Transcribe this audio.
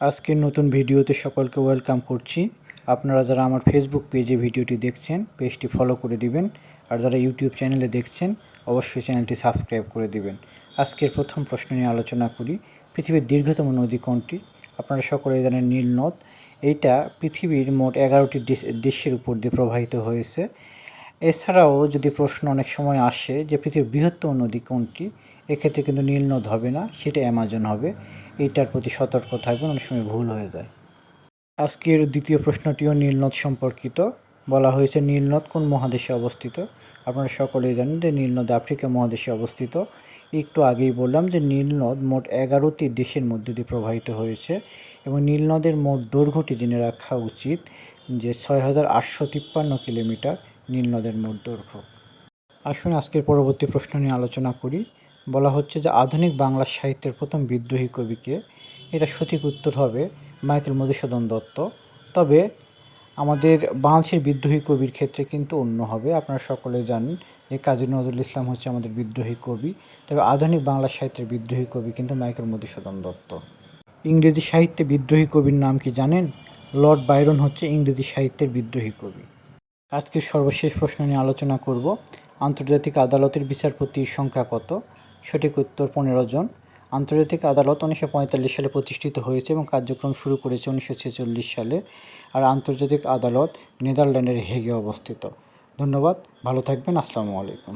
আজকের নতুন ভিডিওতে সকলকে ওয়েলকাম করছি। আপনারা যারা আমার ফেসবুক পেজে ভিডিওটি দেখছেন, পেজটি ফলো করে দিবেন। আর যারা ইউটিউব চ্যানেলে দেখছেন, অবশ্যই চ্যানেলটি সাবস্ক্রাইব করে দিবেন। আজকের প্রথম প্রশ্ন নিয়ে আলোচনা করি। পৃথিবীর দীর্ঘতম নদী কোনটি? আপনারা সকলেই জানেন নীল নদ। এইটা পৃথিবীর মোট 11টি দেশের উপর দিয়ে প্রবাহিত হয়েছে। এছাড়াও যদি প্রশ্ন অনেক সময় আসে যে পৃথিবীর বৃহত্তম নদী কোনটি, এক্ষেত্রে কিন্তু নীল নদ হবে না, সেটা অ্যামাজন হবে। এইটার প্রতি সতর্ক থাকবেন, অনেক সময় ভুল হয়ে যায়। আজকের দ্বিতীয় প্রশ্নটিও নীলনদ সম্পর্কিত। বলা হয়েছে নীলনদ কোন মহাদেশে অবস্থিত? আপনারা সকলেই জানেন যে নীলনদ আফ্রিকা মহাদেশে অবস্থিত। একটু আগেই বললাম যে নীলনদ মোট 11টি দেশের মধ্যে দিয়ে প্রবাহিত হয়েছে এবং নীলনদের মোট দৈর্ঘ্যটি জেনে রাখা উচিত যে 6,853 কিলোমিটার নীলনদের মোট দৈর্ঘ্য। আসুন আজকের পরবর্তী প্রশ্ন নিয়ে আলোচনা করি। বলা হচ্ছে যে আধুনিক বাংলা সাহিত্যের প্রথম বিদ্রোহী কবিকে? এটা সঠিক উত্তর হবে মাইকেল মধুসূদন দত্ত। তবে আমাদের বাংলাদেশের বিদ্রোহী কবির ক্ষেত্রে কিন্তু অন্য হবে। আপনারা সকলে জানেন যে কাজী নজরুল ইসলাম হচ্ছে আমাদের বিদ্রোহী কবি। তবে আধুনিক বাংলা সাহিত্যের বিদ্রোহী কবি কিন্তু মাইকেল মধুসূদন দত্ত। ইংরেজি সাহিত্যে বিদ্রোহী কবির নাম কি জানেন? লর্ড বাইরন হচ্ছে ইংরেজি সাহিত্যের বিদ্রোহী কবি। আজকের সর্বশেষ প্রশ্ন নিয়ে আলোচনা করব। আন্তর্জাতিক আদালতের বিচারপতির সংখ্যা কত? সঠিক উত্তর 15 জন। আন্তর্জাতিক আদালত 1945 সালে প্রতিষ্ঠিত হয়েছে এবং কার্যক্রম শুরু করেছে 1946 সালে। আর আন্তর্জাতিক আদালত নেদারল্যান্ডের হেগে অবস্থিত। ধন্যবাদ, ভালো থাকবেন, আসসালামু আলাইকুম।